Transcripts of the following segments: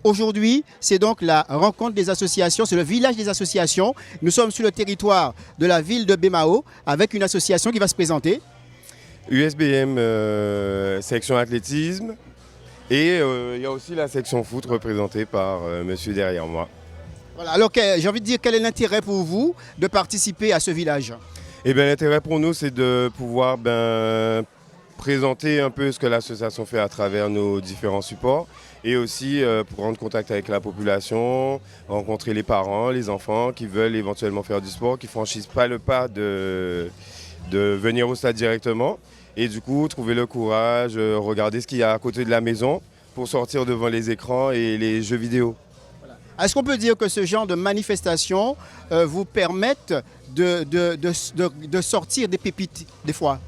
Aujourd'hui, c'est donc la rencontre des associations, c'est le village des associations. Nous sommes sur le territoire de la ville de Bémao avec une association qui va se présenter. USBM section athlétisme et il y a aussi la section foot représentée par monsieur derrière moi. Voilà, alors j'ai envie de dire, quel est l'intérêt pour vous de participer à ce village? Eh bien, l'intérêt pour nous, c'est de pouvoir présenter un peu ce que l'association fait à travers nos différents supports et aussi pour prendre contact avec la population, rencontrer les parents, les enfants qui veulent éventuellement faire du sport, qui ne franchissent pas le pas de venir au stade directement et du coup trouver le courage, regarder ce qu'il y a à côté de la maison pour sortir devant les écrans et les jeux vidéo. Est-ce qu'on peut dire que ce genre de manifestations vous permettent de sortir des pépites des fois?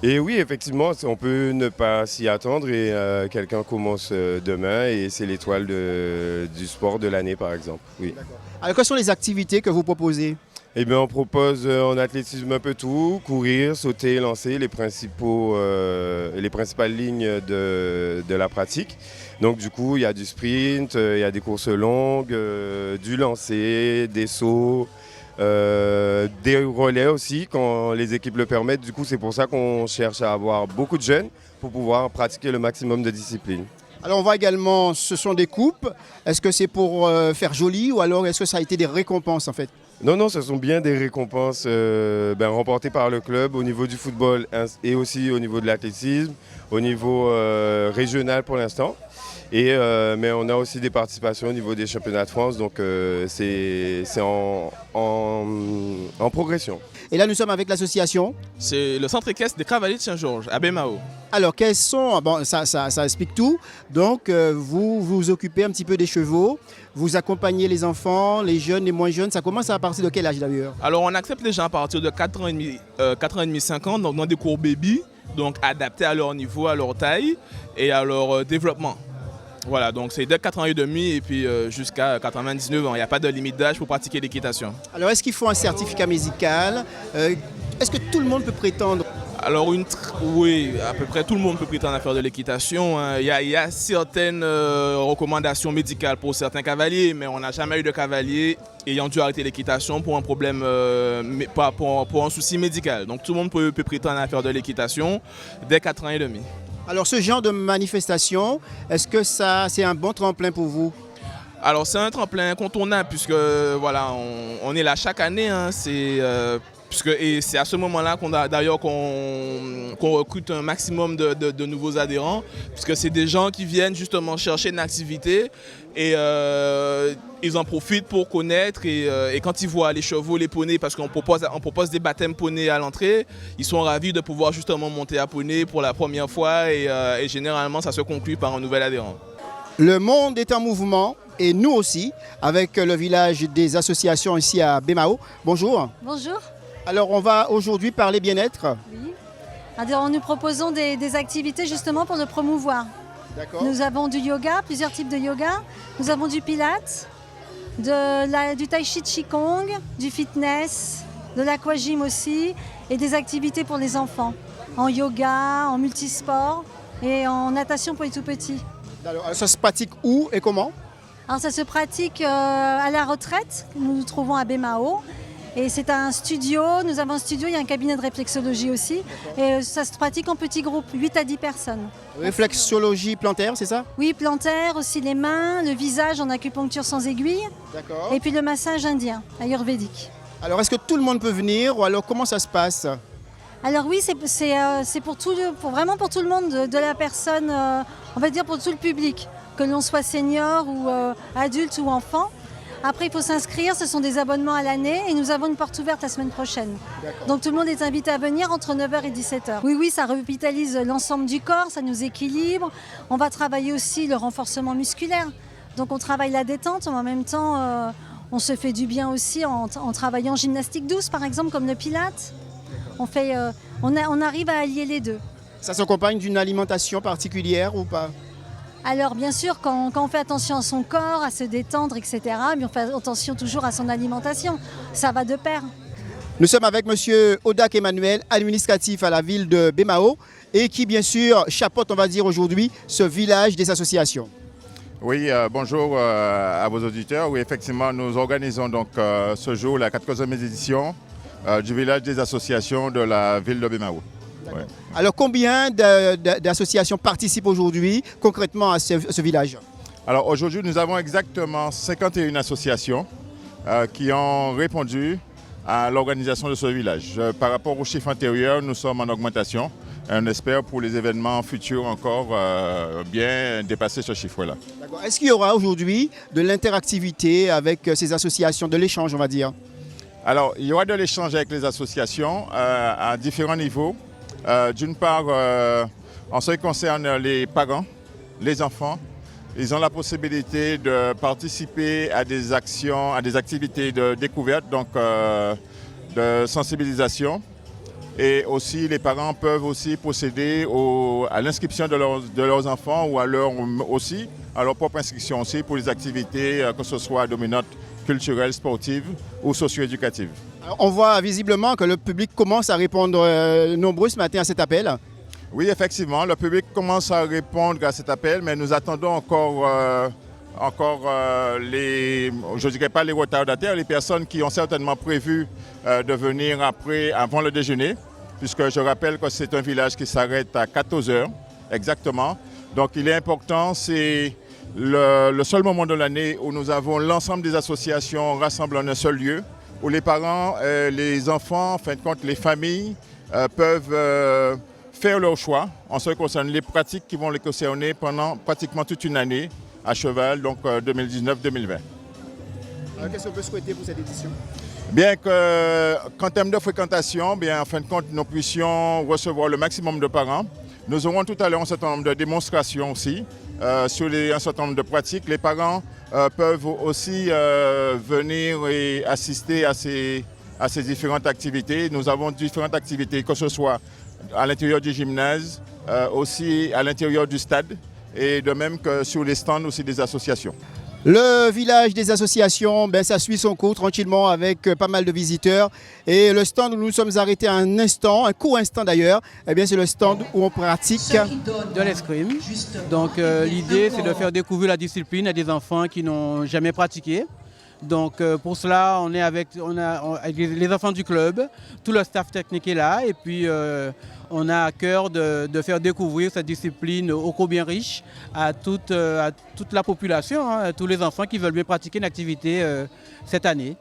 Et oui, effectivement, on peut ne pas s'y attendre et quelqu'un commence demain et c'est l'étoile du sport de l'année par exemple. Oui. Alors quelles sont les activités que vous proposez? Eh bien, on propose en athlétisme un peu tout, courir, sauter, lancer, les principales lignes de la pratique. Donc du coup, il y a du sprint, il y a des courses longues, du lancer, des sauts, des relais aussi quand les équipes le permettent. Du coup, c'est pour ça qu'on cherche à avoir beaucoup de jeunes pour pouvoir pratiquer le maximum de disciplines. Alors on voit également, ce sont des coupes. Est-ce que c'est pour faire joli ou alors est-ce que ça a été des récompenses en fait? Non, ce sont bien des récompenses remportées par le club au niveau du football et aussi au niveau de l'athlétisme, au niveau régional pour l'instant. Mais on a aussi des participations au niveau des championnats de France, donc c'est en progression. Et là, nous sommes avec l'association. C'est le centre équestre des Cavaliers de Saint-Georges, à Bémao. Alors, quels sont... Bon, ça explique tout. Donc, vous vous occupez un petit peu des chevaux, vous accompagnez les enfants, les jeunes, les moins jeunes. Ça commence à partir de quel âge d'ailleurs? Alors, on accepte les gens à partir de 4 ans et demi, 5 ans, donc dans des cours baby, donc adaptés à leur niveau, à leur taille et à leur développement. Voilà, donc c'est de 4 ans et demi et puis jusqu'à 99 ans. Il n'y a pas de limite d'âge pour pratiquer l'équitation. Alors, est-ce qu'il faut un certificat médical? Est-ce que tout le monde peut prétendre? Alors, oui, à peu près tout le monde peut prétendre à faire de l'équitation. Il y a certaines recommandations médicales pour certains cavaliers, mais on n'a jamais eu de cavalier ayant dû arrêter l'équitation pour un problème, pour un souci médical. Donc, tout le monde peut prétendre à faire de l'équitation dès 4 ans et demi. Alors ce genre de manifestation, est-ce que c'est un bon tremplin pour vous? Alors c'est un tremplin incontournable puisque voilà, on est là chaque année. Et c'est à ce moment-là qu'on recrute un maximum de nouveaux adhérents, puisque c'est des gens qui viennent justement chercher une activité et ils en profitent pour connaître et quand ils voient les chevaux, les poneys, parce qu'on propose des baptêmes poneys à l'entrée, ils sont ravis de pouvoir justement monter à poney pour la première fois et généralement ça se conclut par un nouvel adhérent. Le monde est en mouvement et nous aussi, avec le village des associations ici à Bémao. Bonjour. Bonjour. Alors on va aujourd'hui parler bien-être. Oui. Alors, nous proposons des activités justement pour le promouvoir. D'accord. Nous avons du yoga, plusieurs types de yoga. Nous avons du pilates, du tai chi qigong, du fitness, de l'aquagym aussi et des activités pour les enfants en yoga, en multisport et en natation pour les tout petits. Alors, ça se pratique où et comment? Alors ça se pratique à la retraite, nous nous trouvons à Bémao. Et c'est un studio, nous avons un studio, il y a un cabinet de réflexologie aussi. Et ça se pratique en petits groupes, 8 à 10 personnes. Réflexologie plantaire, c'est ça? Oui, plantaire, aussi les mains, le visage en acupuncture sans aiguille. D'accord. Et puis le massage indien, ayurvédique. Alors est-ce que tout le monde peut venir ou alors comment ça se passe? Alors oui, c'est vraiment pour tout le monde, de la personne, on va dire pour tout le public, que l'on soit senior ou adulte ou enfant. Après, il faut s'inscrire, ce sont des abonnements à l'année et nous avons une porte ouverte la semaine prochaine. Donc tout le monde est invité à venir entre 9h et 17h. Oui, ça revitalise l'ensemble du corps, ça nous équilibre. On va travailler aussi le renforcement musculaire. Donc on travaille la détente, mais en même temps, on se fait du bien aussi en travaillant gymnastique douce, par exemple, comme le pilates. On arrive à allier les deux. Ça s'accompagne d'une alimentation particulière ou pas? Alors bien sûr, quand on fait attention à son corps, à se détendre, etc., mais on fait attention toujours à son alimentation. Ça va de pair. Nous sommes avec M. Odak Emmanuel, administratif à la ville de Bémao, et qui bien sûr chapeaute, on va dire aujourd'hui, ce village des associations. Oui, bonjour à vos auditeurs. Oui, effectivement, nous organisons donc ce jour la 14e édition du village des associations de la ville de Bemao. Ouais. Alors combien d'associations participent aujourd'hui concrètement à ce village? Alors aujourd'hui, nous avons exactement 51 associations qui ont répondu à l'organisation de ce village. Par rapport aux chiffres antérieurs, nous sommes en augmentation. On espère pour les événements futurs encore bien dépasser ce chiffre-là. Est-ce qu'il y aura aujourd'hui de l'interactivité avec ces associations, de l'échange on va dire? Alors il y aura de l'échange avec les associations à différents niveaux. D'une part, en ce qui concerne les parents, les enfants, ils ont la possibilité de participer à des actions, à des activités de découverte, donc de sensibilisation. Et aussi, les parents peuvent aussi procéder à l'inscription de leurs enfants ou à leur propre inscription aussi pour les activités, que ce soit dominantes, culturelles, sportives ou socio-éducatives. On voit visiblement que le public commence à répondre nombreux ce matin à cet appel. Oui, effectivement, le public commence à répondre à cet appel, mais nous attendons encore je ne dirais pas les retardataires, les personnes qui ont certainement prévu de venir avant le déjeuner, puisque je rappelle que c'est un village qui s'arrête à 14 h exactement. Donc il est important, c'est le seul moment de l'année où nous avons l'ensemble des associations rassemblées en un seul lieu, où les parents, les enfants, en fin de compte les familles peuvent faire leur choix en ce qui concerne les pratiques qui vont les concerner pendant pratiquement toute une année à cheval, donc 2019-2020. Qu'est-ce qu'on peut souhaiter pour cette édition? Bien qu'en termes de fréquentation, en fin de compte, nous puissions recevoir le maximum de parents. Nous aurons tout à l'heure un certain nombre de démonstrations aussi sur un certain nombre de pratiques. Les parents peuvent aussi venir et assister à ces différentes activités. Nous avons différentes activités, que ce soit à l'intérieur du gymnase, aussi à l'intérieur du stade et de même que sur les stands aussi des associations. Le village des associations, ça suit son cours tranquillement avec pas mal de visiteurs. Et le stand où nous sommes arrêtés un instant, un court instant d'ailleurs, c'est le stand où on pratique de l'escrime. Donc l'idée c'est de faire découvrir la discipline à des enfants qui n'ont jamais pratiqué. Donc pour cela, on est avec les enfants du club, tout le staff technique est là et puis on a à cœur de faire découvrir cette discipline ô combien riche à toute la population, à tous les enfants qui veulent bien pratiquer une activité cette année.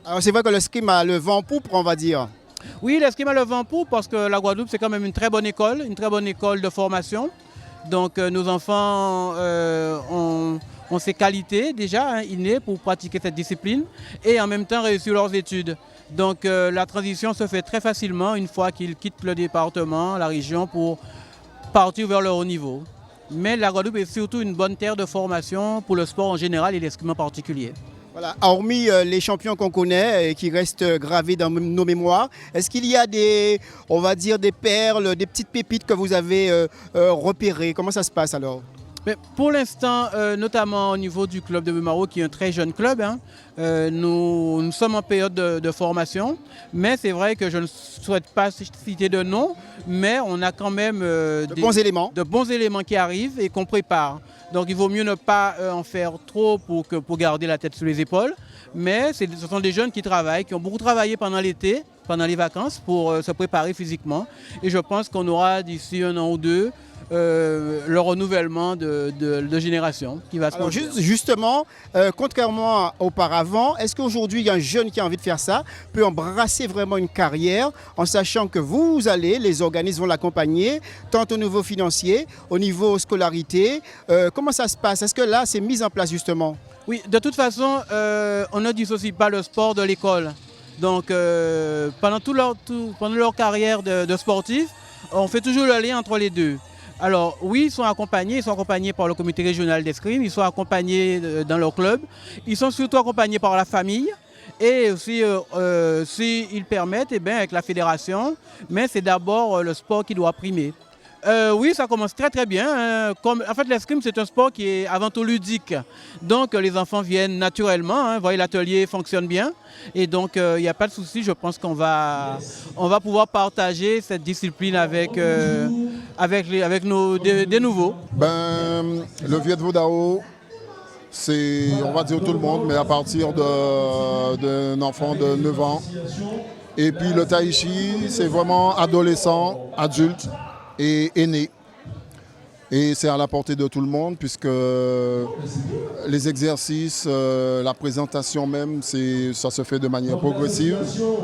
Alors c'est vrai que l'escrime a le vent en poupe, on va dire. Oui, l'escrime a le vent en poupe parce que la Guadeloupe c'est quand même une très bonne école de formation. Donc nos enfants ont ces qualités déjà innées pour pratiquer cette discipline et en même temps réussir leurs études. Donc la transition se fait très facilement une fois qu'ils quittent le département, la région pour partir vers le haut niveau. Mais la Guadeloupe est surtout une bonne terre de formation pour le sport en général et l'escrime en particulier. Voilà. Hormis les champions qu'on connaît et qui restent gravés dans nos mémoires, est-ce qu'il y a des perles, des petites pépites que vous avez repérées? Comment ça se passe alors? Mais pour l'instant, notamment au niveau du club de Bemao, qui est un très jeune club, nous sommes en période de formation, mais c'est vrai que je ne souhaite pas citer de nom, mais on a quand même de bons éléments qui arrivent et qu'on prépare. Donc il vaut mieux ne pas en faire trop pour garder la tête sous les épaules, mais ce sont des jeunes qui travaillent, qui ont beaucoup travaillé pendant l'été, pendant les vacances, pour se préparer physiquement. Et je pense qu'on aura d'ici un an ou deux le renouvellement de génération qui va se produire. Justement, contrairement à auparavant, est-ce qu'aujourd'hui, il y a un jeune qui a envie de faire ça, peut embrasser vraiment une carrière en sachant que les organismes vont l'accompagner, tant au niveau financier, au niveau scolarité. Comment ça se passe? Est-ce que là, c'est mis en place justement? Oui, de toute façon, on ne dissocie pas le sport de l'école. Donc, pendant leur carrière de sportif, on fait toujours le lien entre les deux. Alors oui, ils sont accompagnés par le comité régional d'escrime, ils sont accompagnés dans leur club, ils sont surtout accompagnés par la famille et aussi s'ils permettent, avec la fédération, mais c'est d'abord le sport qui doit primer. Oui, ça commence très très bien. En fait, l'escrime, c'est un sport qui est avant tout ludique. Donc, les enfants viennent naturellement. Vous voyez, l'atelier fonctionne bien. Et donc, il n'y a pas de souci. Je pense qu'on va pouvoir partager cette discipline avec des nouveaux. Le Viet Vodao, c'est, on va dire tout le monde, mais à partir d'un enfant de 9 ans. Et puis le tai chi, c'est vraiment adolescent, adulte et aîné. Et c'est à la portée de tout le monde puisque les exercices, la présentation même, ça se fait de manière progressive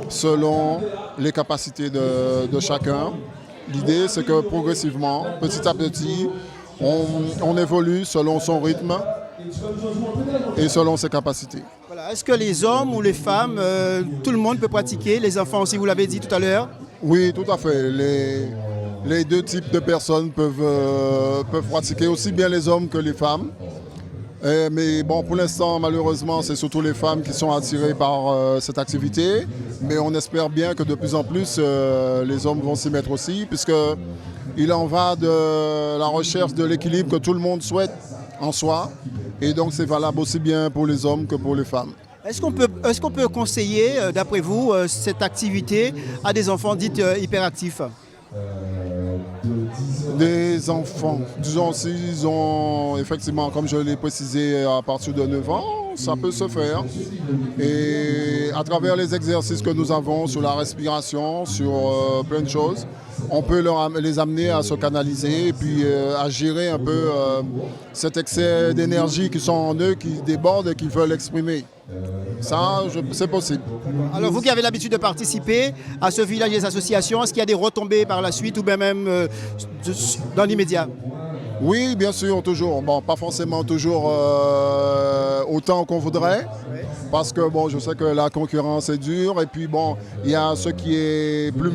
selon les capacités de chacun. L'idée, c'est que progressivement, petit à petit, on évolue selon son rythme et selon ses capacités. Voilà. Est-ce que les hommes ou les femmes, tout le monde peut pratiquer, les enfants aussi, vous l'avez dit tout à l'heure? Oui, tout à fait. Les deux types de personnes peuvent pratiquer, aussi bien les hommes que les femmes. Mais bon, pour l'instant, malheureusement, c'est surtout les femmes qui sont attirées par cette activité. Mais on espère bien que de plus en plus, les hommes vont s'y mettre aussi, puisqu'il en va de la recherche de l'équilibre que tout le monde souhaite en soi. Et donc, c'est valable aussi bien pour les hommes que pour les femmes. Est-ce qu'on peut conseiller, d'après vous, cette activité à des enfants dits hyperactifs? Des enfants, disons s'ils ont effectivement, comme je l'ai précisé, à partir de 9 ans, ça peut se faire. Et à travers les exercices que nous avons sur la respiration, sur plein de choses, on peut les amener à se canaliser et puis à gérer un peu cet excès d'énergie qui sont en eux, qui débordent et qui veulent exprimer. Ça, c'est possible. Alors vous qui avez l'habitude de participer à ce village des associations, est-ce qu'il y a des retombées par la suite ou bien même dans l'immédiat? Oui, bien sûr, toujours. Bon, pas forcément toujours autant qu'on voudrait, parce que bon, je sais que la concurrence est dure et puis bon, il y a ce qui est plus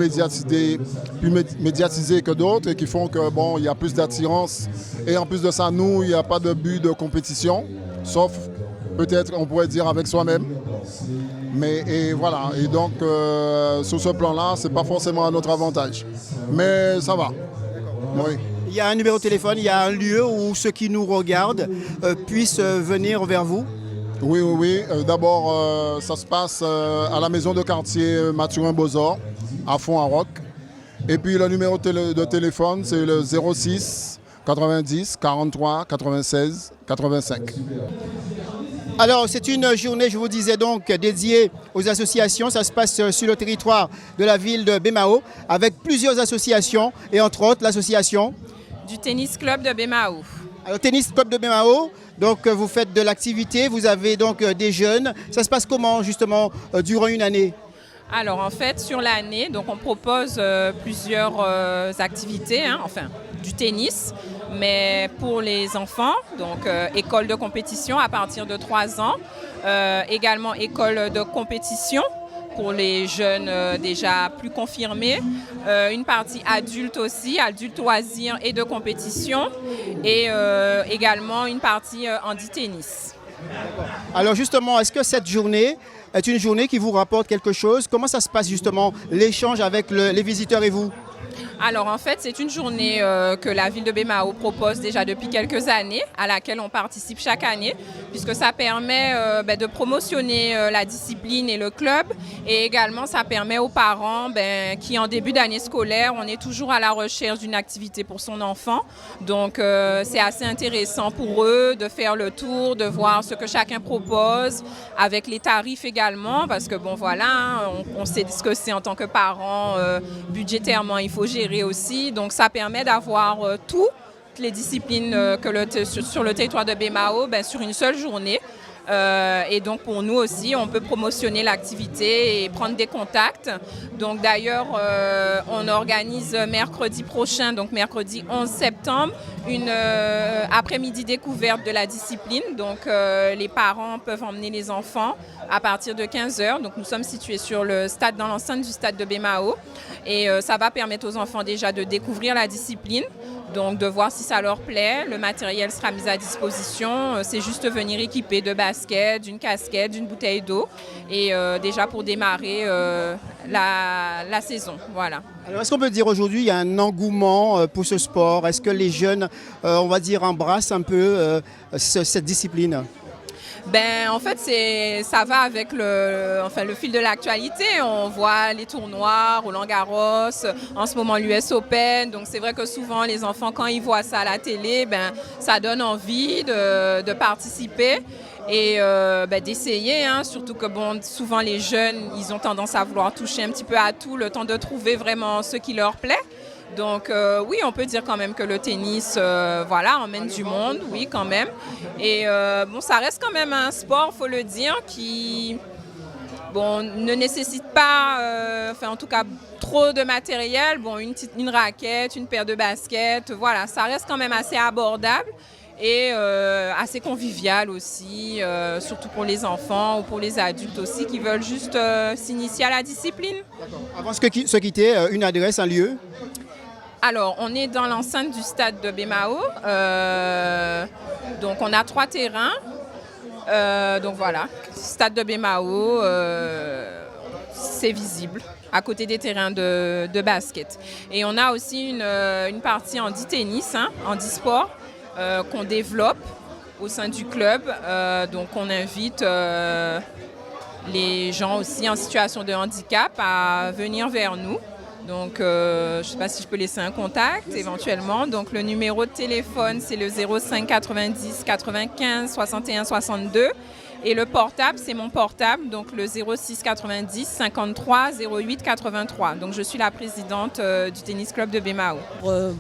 médiatisé que d'autres et qui font que bon, il y a plus d'attirance. Et en plus de ça, nous, il n'y a pas de but de compétition, sauf peut-être, on pourrait dire, avec soi-même. Mais et voilà. Et donc, sur ce plan-là, ce n'est pas forcément à notre avantage. Mais ça va. Oui. Il y a un numéro de téléphone, il y a un lieu où ceux qui nous regardent puissent venir vers vous? Oui, oui, oui. D'abord, ça se passe à la maison de quartier Mathurin-Bozor, à Fond-à-Roc. Et puis le numéro de téléphone, c'est le 06 90 43 96 85. Alors, c'est une journée, je vous disais donc, dédiée aux associations. Ça se passe sur le territoire de la ville de Bemao, avec plusieurs associations, et entre autres l'association du tennis club de Bemao. Alors, tennis club de Bemao, donc vous faites de l'activité, vous avez donc des jeunes. Ça se passe comment, justement, durant une année? Alors, en fait, sur l'année, donc on propose plusieurs activités, enfin, du tennis, mais pour les enfants, donc école de compétition à partir de 3 ans, également école de compétition pour les jeunes déjà plus confirmés, une partie adulte aussi, adulte loisirs et de compétition, et également une partie handi-tennis. Alors justement, est-ce que cette journée est une journée qui vous rapporte quelque chose? Comment ça se passe justement, l'échange avec les visiteurs et vous? Alors en fait, c'est une journée que la ville de Bemao propose déjà depuis quelques années, à laquelle on participe chaque année, puisque ça permet de promotionner la discipline et le club, et également ça permet aux parents qui en début d'année scolaire, on est toujours à la recherche d'une activité pour son enfant. Donc c'est assez intéressant pour eux de faire le tour, de voir ce que chacun propose, avec les tarifs également, parce que bon voilà, on sait ce que c'est en tant que parent, budgétairement il faut gérer aussi, donc ça permet d'avoir toutes les disciplines sur le territoire de Bemao sur une seule journée. Et donc pour nous aussi, on peut promotionner l'activité et prendre des contacts. Donc d'ailleurs, on organise mercredi prochain, donc mercredi 11 septembre, une après-midi découverte de la discipline. Donc les parents peuvent emmener les enfants à partir de 15h. Donc nous sommes situés sur le stade, dans l'enceinte du stade de Bemao. Et ça va permettre aux enfants déjà de découvrir la discipline, donc de voir si ça leur plaît. Le matériel sera mis à disposition. C'est juste venir équipé de baskets, d'une casquette, d'une bouteille d'eau. Et déjà pour démarrer la saison. Voilà. Alors est-ce qu'on peut dire aujourd'hui il y a un engouement pour ce sport? Est-ce que les jeunes, on va dire, embrassent un peu cette discipline? En fait, ça va avec le fil de l'actualité. On voit les tournois, Roland-Garros, en ce moment l'US Open. Donc c'est vrai que souvent les enfants, quand ils voient ça à la télé, ça donne envie de participer et d'essayer. Surtout que souvent les jeunes, ils ont tendance à vouloir toucher un petit peu à tout, le temps de trouver vraiment ce qui leur plaît. Donc oui, on peut dire quand même que le tennis emmène du monde, oui quand même. Et ça reste quand même un sport, faut le dire, qui ne nécessite pas, en tout cas trop de matériel. Une raquette, une paire de baskets, voilà, ça reste quand même assez abordable et assez convivial aussi, surtout pour les enfants ou pour les adultes aussi qui veulent juste s'initier à la discipline. Avant de se quitter, une adresse, un lieu? Alors, on est dans l'enceinte du stade de Bemao. Donc, on a 3 terrains. Donc, voilà, stade de Bemao, c'est visible, à côté des terrains de basket. Et on a aussi une partie en tennis, en sport, qu'on développe au sein du club. Donc, on invite les gens aussi en situation de handicap à venir vers nous. Donc, je ne sais pas si je peux laisser un contact éventuellement. Donc, le numéro de téléphone, c'est le 05 90 95 61 62. Et le portable, c'est mon portable, donc le 06 90 53 08 83. Donc, je suis la présidente du tennis club de Bemao.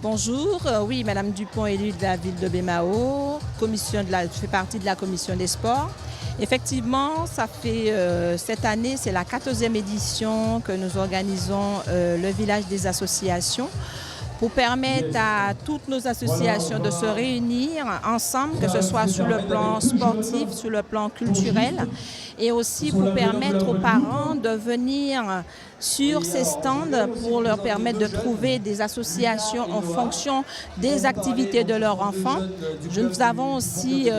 Bonjour, oui, Madame Dupont, élue de la ville de Bemao. Je fais partie de la commission des sports. Effectivement, ça fait cette année, c'est la 14e édition que nous organisons le village des associations pour permettre à toutes nos associations de se réunir ensemble, que ce soit sur le plan sportif, sur le plan culturel, et aussi pour permettre aux parents de venir sur ces stands pour leur permettre de trouver des associations en fonction des activités de leurs enfants. Nous avons aussi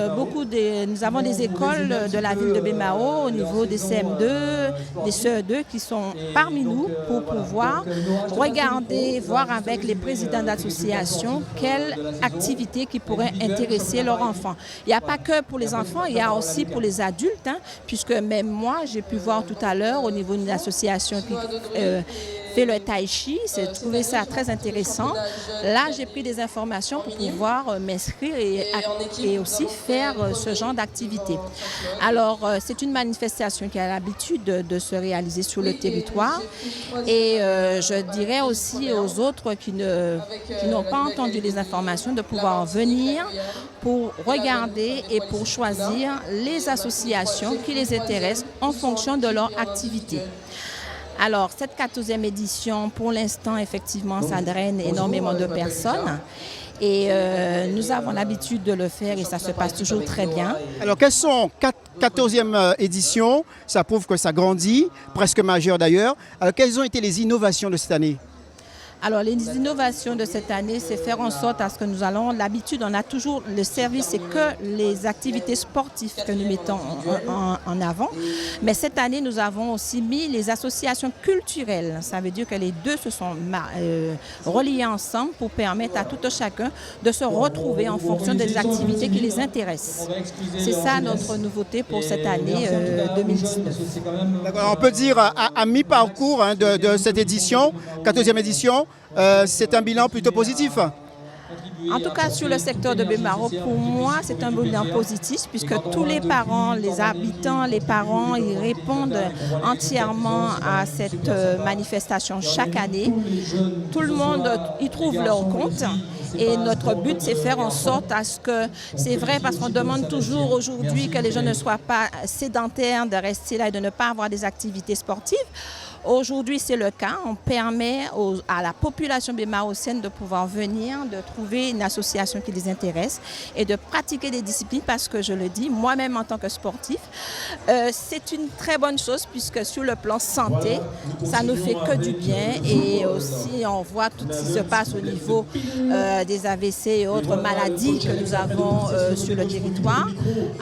nous avons des écoles de la ville de Bemao au niveau des CM2, des CE2 qui sont parmi nous pour pouvoir regarder, voir avec les présidents d'associations quelles activités qui pourraient intéresser leurs enfants. Il n'y a pas que pour les enfants, il y a aussi pour les adultes, puisque même moi, j'ai pu voir tout à l'heure au niveau d'une association qui fait le tai chi, j'ai trouvé ça très intéressant. Là, j'ai pris des informations pour pouvoir m'inscrire et aussi faire ce genre d'activité. Alors, c'est une manifestation qui a l'habitude de se réaliser sur le territoire et je dirais aussi aux autres qui n'ont pas entendu les informations de pouvoir venir pour regarder et pour choisir les associations qui les intéressent en fonction de leur activité. Alors, cette 14e édition, pour l'instant, effectivement, ça draine énormément de personnes. Et nous avons l'habitude de le faire et ça se passe toujours très bien. Alors, quelles sont 14e édition? Ça prouve que ça grandit, presque majeur d'ailleurs. Alors, quelles ont été les innovations de cette année? Alors, les innovations de cette année, c'est faire en sorte à ce que nous allons, l'habitude, on a toujours le service, c'est que les activités sportives que nous mettons en avant. Mais cette année, nous avons aussi mis les associations culturelles. Ça veut dire que les deux se sont reliés ensemble pour permettre à tout un chacun de se retrouver en fonction des activités qui les intéressent. C'est ça notre nouveauté pour cette année 2019. On peut dire à mi-parcours de cette édition, 14e édition, c'est un bilan plutôt positif. En tout cas, sur le secteur de Bemao, pour moi, c'est un bilan positif puisque tous les parents, les habitants, les parents, ils répondent entièrement à cette manifestation chaque année. Tout le monde y trouve leur compte. Et notre but, c'est faire en sorte à ce que, c'est vrai parce qu'on demande toujours aujourd'hui que les gens ne soient pas sédentaires, de rester là et de ne pas avoir des activités sportives. Aujourd'hui, c'est le cas. On permet à la population bémaotienne de pouvoir venir, de trouver une association qui les intéresse et de pratiquer des disciplines parce que, je le dis, moi-même en tant que sportif, c'est une très bonne chose puisque sur le plan santé, ça ne fait que du bien et aussi on voit tout ce qui se passe au niveau des AVC et autres maladies que nous avons sur le territoire.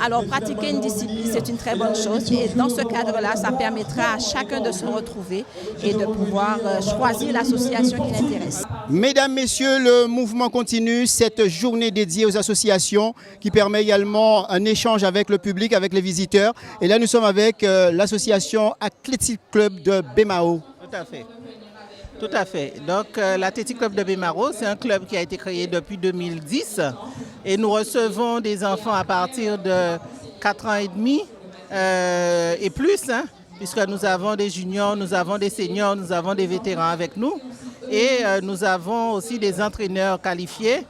Alors, pratiquer une discipline, c'est une très bonne chose et dans ce cadre-là, ça permettra à chacun de se retrouver trouver et de pouvoir choisir l'association qui l'intéresse. Mesdames, Messieurs, le mouvement continue, cette journée dédiée aux associations qui permet également un échange avec le public, avec les visiteurs. Et là, nous sommes avec l'association Athletic Club de Bemao. Tout à fait. Tout à fait. Donc l'Athletic Club de Bemao, c'est un club qui a été créé depuis 2010 et nous recevons des enfants à partir de 4 ans et demi et plus, hein, puisque nous avons des juniors, nous avons des seniors, nous avons des vétérans avec nous et nous avons aussi des entraîneurs qualifiés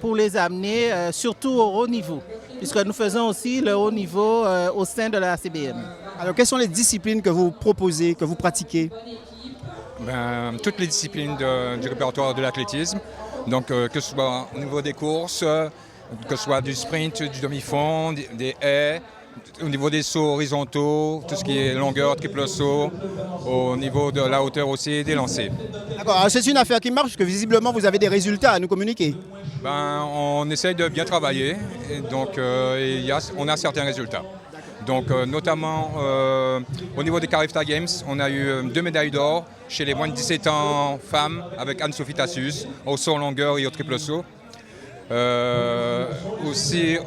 pour les amener surtout au haut niveau, puisque nous faisons aussi le haut niveau au sein de la CBM. Alors, quelles sont les disciplines que vous proposez, que vous pratiquez ? Toutes les disciplines du répertoire de l'athlétisme, donc que ce soit au niveau des courses, que ce soit du sprint, du demi-fond, des haies, au niveau des sauts horizontaux, tout ce qui est longueur, triple saut, au niveau de la hauteur aussi, des lancers. D'accord, c'est une affaire qui marche, parce que visiblement vous avez des résultats à nous communiquer. On essaye de bien travailler, et donc on a certains résultats. Donc notamment au niveau des Carifta Games, on a eu 2 médailles d'or chez les moins de 17 ans femmes avec Anne-Sophie Tassus au saut en longueur et au triple saut. Aussi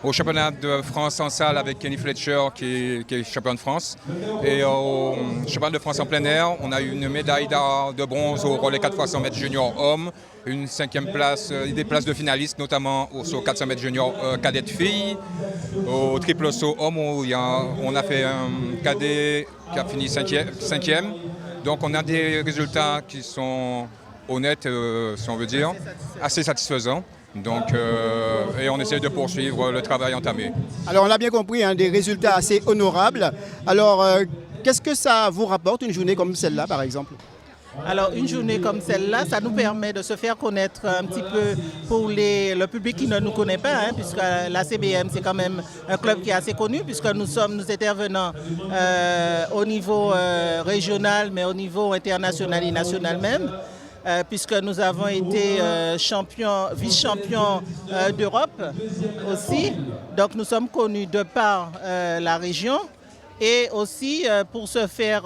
au championnat de France en salle avec Kenny Fletcher qui est champion de France. Et au championnat de France en plein air, on a eu une médaille de bronze au relais 4 x 100 mètres junior homme, une 5e place, des places de finalistes notamment au saut 400 mètres junior cadette fille. Au triple saut homme, on a fait un cadet qui a fini 5e. Donc on a des résultats qui sont honnêtes, si on veut dire, assez satisfaisants. Donc, et on essaie de poursuivre le travail entamé. Alors on l'a bien compris, hein, des résultats assez honorables. Alors qu'est-ce que ça vous rapporte une journée comme celle-là par exemple ? Alors une journée comme celle-là, ça nous permet de se faire connaître un petit peu pour le public qui ne nous connaît pas, hein, puisque la CBM c'est quand même un club qui est assez connu, puisque nous intervenants au niveau régional, mais au niveau international et national même. Puisque nous avons été vice-champions d'Europe aussi. Donc nous sommes connus de par la région et aussi pour se faire,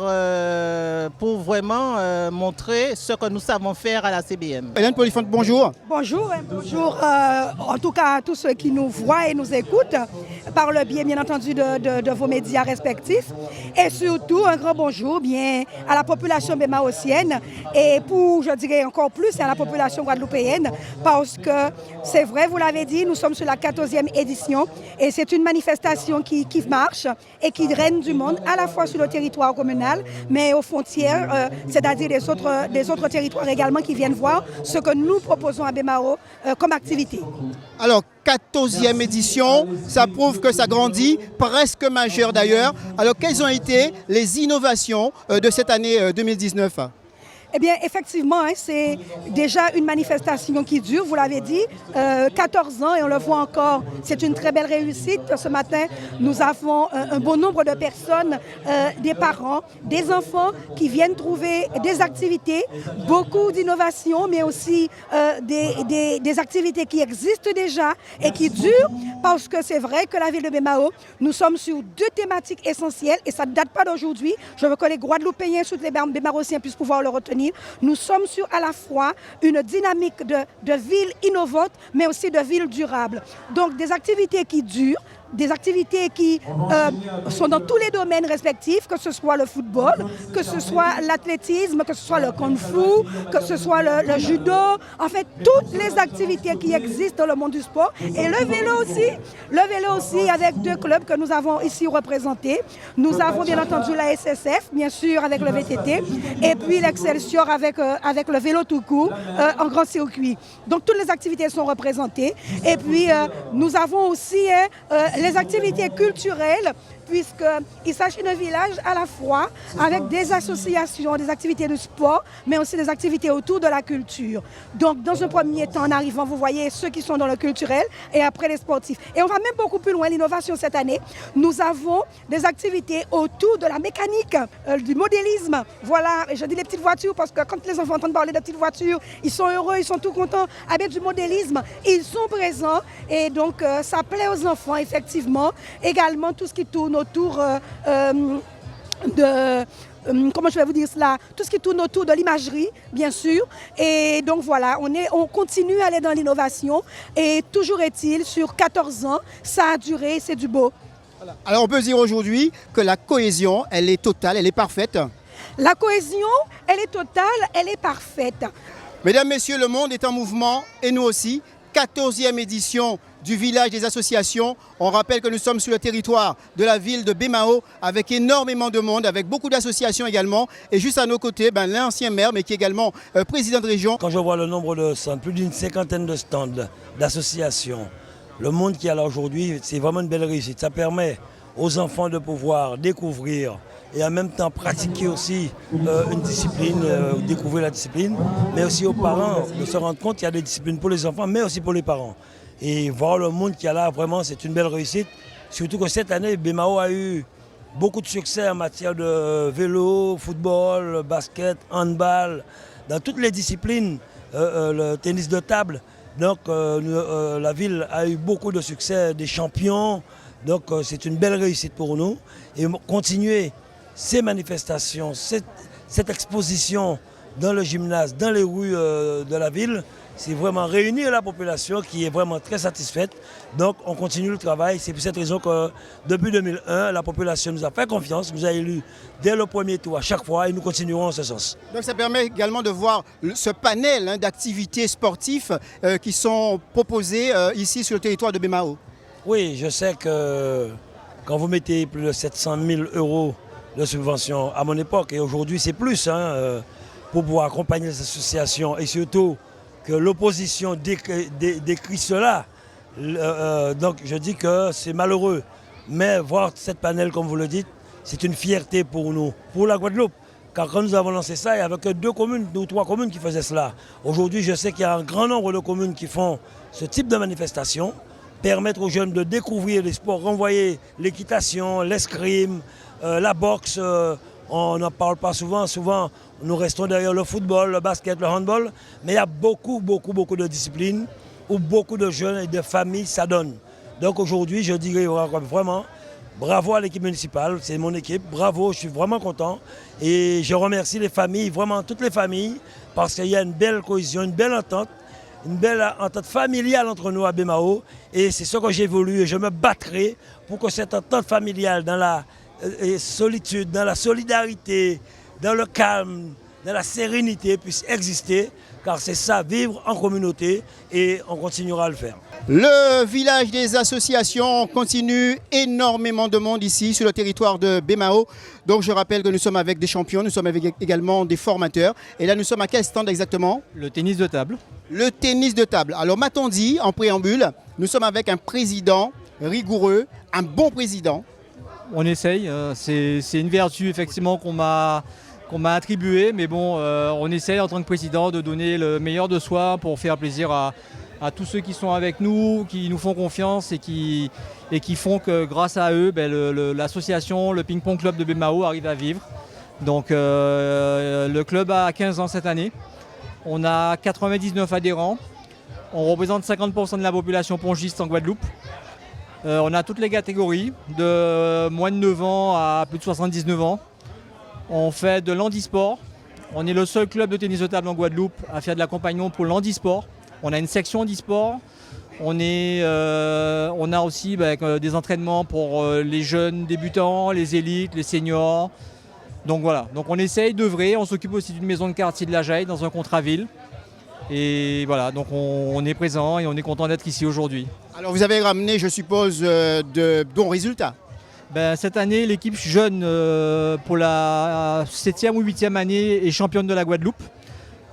pour vraiment montrer ce que nous savons faire à la CBM. Hélène Polifante, bonjour. Bonjour, bonjour en tout cas à tous ceux qui nous voient et nous écoutent par le biais bien entendu de vos médias respectifs et surtout un grand bonjour bien à la population bémaotienne et pour, je dirais encore plus, à la population guadeloupéenne parce que c'est vrai, vous l'avez dit, nous sommes sur la 14e édition et c'est une manifestation qui marche et qui règne du monde, à la fois sur le territoire communal, mais aux frontières, c'est-à-dire des autres territoires également qui viennent voir ce que nous proposons à Bemao comme activité. Alors, 14e édition, ça prouve que ça grandit, presque majeur d'ailleurs. Alors, quelles ont été les innovations de cette année 2019 ? Eh bien, effectivement, hein, c'est déjà une manifestation qui dure, vous l'avez dit, 14 ans et on le voit encore, c'est une très belle réussite. Ce matin, nous avons un bon nombre de personnes, des parents, des enfants qui viennent trouver des activités, beaucoup d'innovations, mais aussi des activités qui existent déjà et qui durent, parce que c'est vrai que la ville de Bemao, nous sommes sur 2 thématiques essentielles et ça ne date pas d'aujourd'hui. Je veux que les Guadeloupéens, tous les Bémarotiens puissent pouvoir le retenir. Nous sommes sur à la fois une dynamique de ville innovante, mais aussi de ville durable. Donc des activités qui durent, des activités qui sont dans tous les domaines respectifs, que ce soit le football, que ce soit l'athlétisme, que ce soit le kung-fu, que ce soit le judo, en fait toutes les activités qui existent dans le monde du sport. Et le vélo aussi avec 2 clubs que nous avons ici représentés. Nous avons bien entendu la SSF, bien sûr avec le VTT, et puis l'Excelsior avec le vélo tout court en grand circuit. Donc toutes les activités sont représentées. Et puis nous avons aussi les activités culturelles, puisqu'il s'agit d'un village à la fois avec des associations, des activités de sport, mais aussi des activités autour de la culture. Donc, dans un premier temps, en arrivant, vous voyez ceux qui sont dans le culturel et après les sportifs. Et on va même beaucoup plus loin, l'innovation cette année. Nous avons des activités autour de la mécanique, du modélisme. Voilà, je dis les petites voitures parce que quand les enfants entendent parler de petites voitures, ils sont heureux, ils sont tout contents. Avec du modélisme, ils sont présents et donc ça plaît aux enfants, effectivement. Également, tout ce qui tourne autour comment je vais vous dire cela, tout ce qui tourne autour de l'imagerie, bien sûr. Et donc voilà, on continue à aller dans l'innovation. Et toujours est-il, sur 14 ans, ça a duré, c'est du beau. Voilà. Alors on peut dire aujourd'hui que la cohésion, elle est totale, elle est parfaite. La cohésion, elle est totale, elle est parfaite. Mesdames, Messieurs, le monde est en mouvement et nous aussi. 14e édition du village des associations. On rappelle que nous sommes sur le territoire de la ville de Bemao avec énormément de monde, avec beaucoup d'associations également. Et juste à nos côtés, l'ancien maire, mais qui est également président de région. Quand je vois le nombre de stands, plus d'une cinquantaine de stands d'associations, le monde qui est là aujourd'hui, c'est vraiment une belle réussite. Ça permet aux enfants de pouvoir découvrir et en même temps pratiquer aussi une discipline, découvrir la discipline, mais aussi aux parents de se rendre compte qu'il y a des disciplines pour les enfants, mais aussi pour les parents. Et voir le monde qu'il y a là, vraiment, c'est une belle réussite. Surtout que cette année, Bemao a eu beaucoup de succès en matière de vélo, football, basket, handball, dans toutes les disciplines, le tennis de table. Donc la ville a eu beaucoup de succès, des champions. Donc c'est une belle réussite pour nous. Et continuer ces manifestations, cette exposition dans le gymnase, dans les rues de la ville, c'est vraiment réunir la population qui est vraiment très satisfaite. Donc on continue le travail. C'est pour cette raison que depuis 2001, la population nous a fait confiance, nous a élus dès le premier tour à chaque fois et nous continuerons en ce sens. Donc ça permet également de voir ce panel d'activités sportives qui sont proposées ici sur le territoire de Bemao. Oui, je sais que quand vous mettez plus de 700 000 € de subventions à mon époque, et aujourd'hui c'est plus, pour pouvoir accompagner les associations et surtout que l'opposition décrit cela. Donc je dis que c'est malheureux. Mais voir cette panel, comme vous le dites, c'est une fierté pour nous, pour la Guadeloupe. Car quand nous avons lancé ça, il n'y avait que 2 ou 3 communes qui faisaient cela. Aujourd'hui, je sais qu'il y a un grand nombre de communes qui font ce type de manifestation, permettre aux jeunes de découvrir les sports, renvoyer l'équitation, l'escrime, la boxe. On n'en parle pas souvent. Souvent, nous restons derrière le football, le basket, le handball. Mais il y a beaucoup de disciplines où beaucoup de jeunes et de familles s'adonnent. Donc aujourd'hui, je dirais vraiment bravo à l'équipe municipale, c'est mon équipe, bravo, je suis vraiment content. Et je remercie les familles, vraiment toutes les familles, parce qu'il y a une belle cohésion, une belle entente familiale entre nous à Bemao. Et c'est ce que j'ai voulu et je me battrai pour que cette entente familiale dans la solitude, dans la solidarité, dans le calme, dans la sérénité puisse exister, car c'est ça, vivre en communauté, et on continuera à le faire. Le village des associations continue, énormément de monde ici sur le territoire de Bemao. Donc je rappelle que nous sommes avec des champions, nous sommes avec également des formateurs. Et là nous sommes à quel stand exactement? Le tennis de table. Le tennis de table. Alors m'a-t-on dit en préambule, nous sommes avec un président rigoureux, un bon président. On essaye, c'est une vertu effectivement qu'on m'a attribuée, mais bon, on essaye en tant que président de donner le meilleur de soi pour faire plaisir à tous ceux qui sont avec nous, qui nous font confiance et qui font que grâce à eux, l'association, le Ping Pong Club de Bemao arrive à vivre. Donc le club a 15 ans cette année, on a 99 adhérents, on représente 50% de la population pongiste en Guadeloupe. On a toutes les catégories, de moins de 9 ans à plus de 79 ans. On fait de l'handisport. On est le seul club de tennis de table en Guadeloupe à faire de l'accompagnement pour l'handisport. On a une section handisport. On a aussi des entraînements pour les jeunes débutants, les élites, les seniors. Donc voilà, donc on essaye d'œuvrer. On s'occupe aussi d'une maison de quartier de la Jaille dans un contrat ville. Et voilà, donc on est présent et on est content d'être ici aujourd'hui. Alors vous avez ramené, je suppose, de bons résultats. Cette année, l'équipe jeune pour la 7e ou 8e année est championne de la Guadeloupe.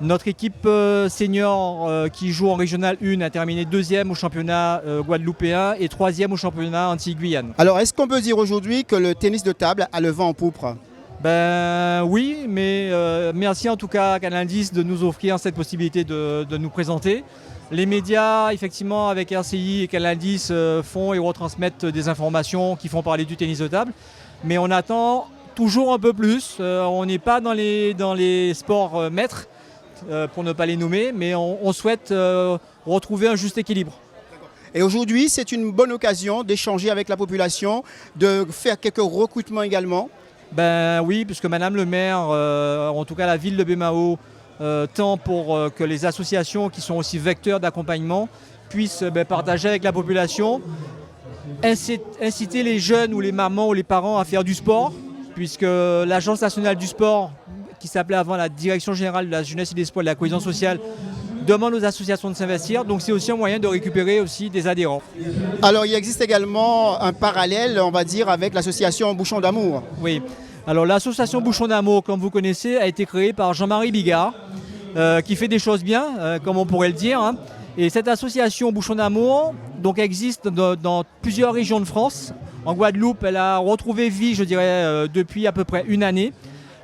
Notre équipe senior qui joue en Régional 1 a terminé 2e au championnat guadeloupéen et 3e au championnat Antilles-Guyane. Alors est-ce qu'on peut dire aujourd'hui que le tennis de table a le vent en poupe? Oui, mais merci en tout cas à Canal 10 de nous offrir cette possibilité de nous présenter. Les médias, effectivement, avec RCI et Canal 10 font et retransmettent des informations qui font parler du tennis de table. Mais on attend toujours un peu plus. On n'est pas dans les sports maîtres, pour ne pas les nommer, mais on souhaite retrouver un juste équilibre. Et aujourd'hui, c'est une bonne occasion d'échanger avec la population, de faire quelques recrutements également. Ben oui, puisque Madame le maire, en tout cas la ville de Baie-Mahault, tend pour que les associations qui sont aussi vecteurs d'accompagnement puissent partager avec la population, inciter les jeunes ou les mamans ou les parents à faire du sport, puisque l'Agence nationale du sport, qui s'appelait avant la Direction générale de la jeunesse et des sports et de la cohésion sociale, demande aux associations de s'investir. Donc c'est aussi un moyen de récupérer aussi des adhérents. Alors il existe également un parallèle, on va dire, avec l'association Bouchon d'amour. Oui. Alors l'association Bouchon d'amour, comme vous connaissez, a été créée par Jean-Marie Bigard, qui fait des choses bien, comme on pourrait le dire. Hein. Et cette association Bouchon d'amour donc, existe dans plusieurs régions de France. En Guadeloupe, elle a retrouvé vie, je dirais, depuis à peu près une année.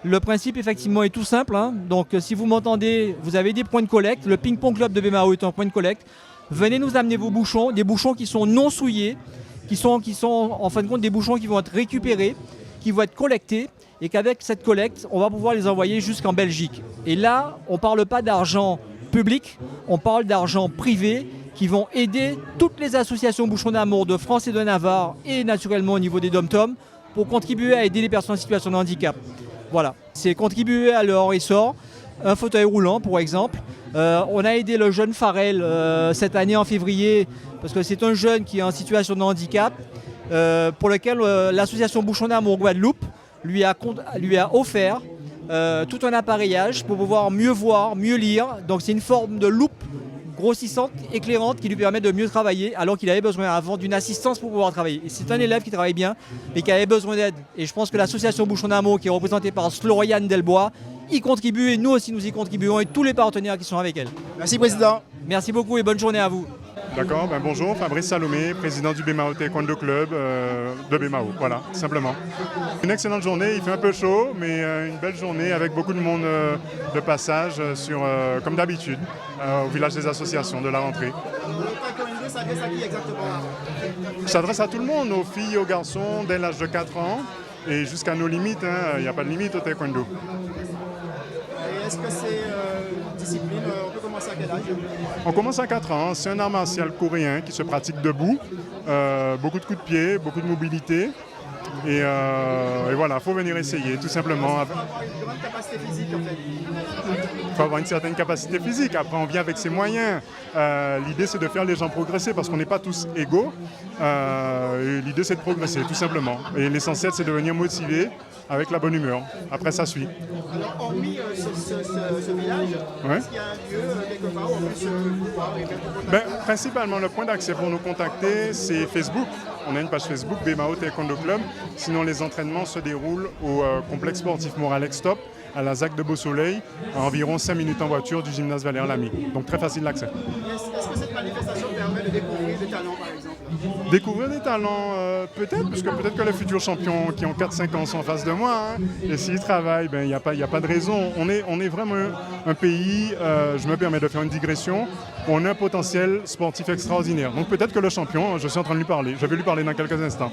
Le principe, effectivement, est tout simple. Hein. Donc, si vous m'entendez, vous avez des points de collecte. Le Ping-Pong Club de Baie-Mahault est un point de collecte. Venez nous amener vos bouchons, des bouchons qui sont non souillés, qui sont en fin de compte des bouchons qui vont être récupérés, qui vont être collectés, et qu'avec cette collecte, on va pouvoir les envoyer jusqu'en Belgique. Et là, on ne parle pas d'argent public, on parle d'argent privé qui vont aider toutes les associations Bouchons d'amour de France et de Navarre, et naturellement au niveau des DOM-TOM, pour contribuer à aider les personnes en situation de handicap. Voilà, c'est contribuer à leur essor, un fauteuil roulant pour exemple. On a aidé le jeune Farel cette année en février, parce que c'est un jeune qui est en situation de handicap, pour lequel l'association Bouchons d'amour Guadeloupe lui a offert tout un appareillage pour pouvoir mieux voir, mieux lire. Donc c'est une forme de loupe grossissante, éclairante, qui lui permet de mieux travailler, alors qu'il avait besoin avant d'une assistance pour pouvoir travailler. Et c'est un élève qui travaille bien, mais qui avait besoin d'aide. Et je pense que l'association Bouchons d'amour, qui est représentée par Sloriane Delbois, y contribue, et nous aussi nous y contribuons, et tous les partenaires qui sont avec elle. Merci Président. Merci beaucoup et bonne journée à vous. D'accord, bonjour, Fabrice Salomé, président du Baie-Mahault Taekwondo Club de Baie-Mahault, voilà, simplement. Une excellente journée, il fait un peu chaud, mais une belle journée avec beaucoup de monde de passage, comme d'habitude, au village des associations de la rentrée. Le taekwondo s'adresse à qui exactement? Il s'adresse à tout le monde, aux filles, aux garçons, dès l'âge de 4 ans, et jusqu'à nos limites, il n'y a pas de limite au taekwondo. Et est-ce que c'est discipline, on peut commencer à quel âge? On commence à 4 ans, c'est un art martial coréen qui se pratique debout, beaucoup de coups de pied, beaucoup de mobilité. Et voilà, il faut venir essayer, tout simplement. Il faut avoir une grande capacité physique en fait. Il faut avoir une certaine capacité physique, après on vient avec ses moyens. L'idée c'est de faire les gens progresser parce qu'on n'est pas tous égaux. L'idée c'est de progresser, tout simplement. Et l'essentiel c'est de venir motiver avec la bonne humeur. Après ça suit. Alors hormis ce village, ouais. Est-ce qu'il y a un lieu quelque part où on peut se voir et contacter? Principalement le point d'accès pour nous contacter c'est Facebook. On a une page Facebook, Baie-Mahault Taekwondo Club. Sinon, les entraînements se déroulent au complexe sportif Moralex Top, à la ZAC de Beau-Soleil, à environ 5 minutes en voiture du gymnase Valère Lamy. Donc très facile d'accès. Est-ce que cette manifestation permet de découvrir des talents, par exemple? Découvrir des talents, peut-être, parce que peut-être que les futurs champions qui ont 4-5 ans sont en face de moi. Hein, et s'ils travaillent, il n'y a pas de raison. On est vraiment un pays, je me permets de faire une digression, où on a un potentiel sportif extraordinaire. Donc peut-être que le champion, je suis en train de lui parler, je vais lui parler dans quelques instants.